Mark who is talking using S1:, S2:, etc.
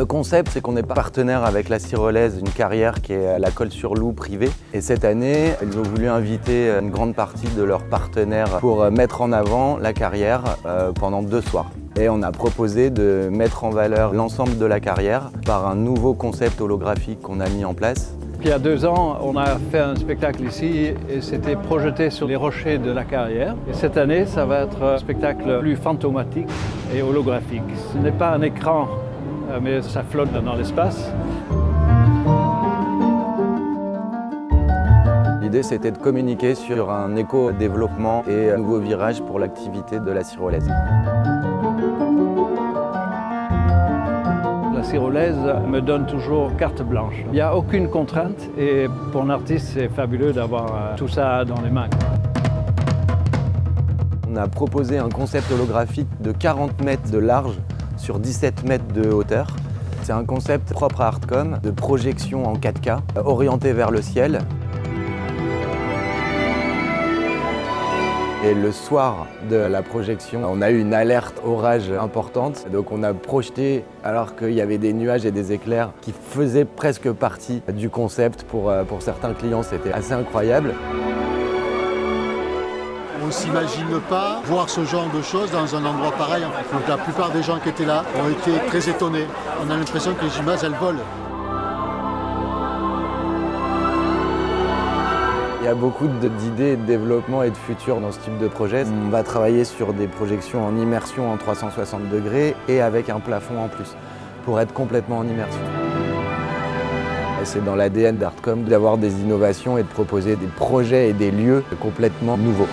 S1: Le concept, c'est qu'on est partenaire avec la Cyrolaise, une carrière qui est à la Colle-sur-Loup privée. Et cette année, ils ont voulu inviter une grande partie de leurs partenaires pour mettre en avant la carrière pendant 2 soirs. Et on a proposé de mettre en valeur l'ensemble de la carrière par un nouveau concept holographique qu'on a mis en place.
S2: Il y a 2 ans, on a fait un spectacle ici et c'était projeté sur les rochers de la carrière. Et cette année, ça va être un spectacle plus fantomatique et holographique. Ce n'est pas un écran, mais ça flotte dans l'espace.
S1: L'idée, c'était de communiquer sur un éco-développement et un nouveau virage pour l'activité de la Cyrolaise.
S2: La Cyrolaise me donne toujours carte blanche. Il n'y a aucune contrainte et pour un artiste, c'est fabuleux d'avoir tout ça dans les mains.
S1: On a proposé un concept holographique de 40 mètres de large sur 17 mètres de hauteur. C'est un concept propre à Artcom, de projection en 4K, orienté vers le ciel. Et le soir de la projection, on a eu une alerte orage importante. Donc on a projeté alors qu'il y avait des nuages et des éclairs qui faisaient presque partie du concept. Pour certains clients, c'était assez incroyable.
S3: On ne s'imagine pas voir ce genre de choses dans un endroit pareil. Donc la plupart des gens qui étaient là ont été très étonnés. On a l'impression que les images, elles volent.
S1: Il y a beaucoup d'idées de développement et de futur dans ce type de projet. On va travailler sur des projections en immersion en 360 degrés et avec un plafond en plus, pour être complètement en immersion. C'est dans l'ADN d'Artcom d'avoir des innovations et de proposer des projets et des lieux complètement nouveaux.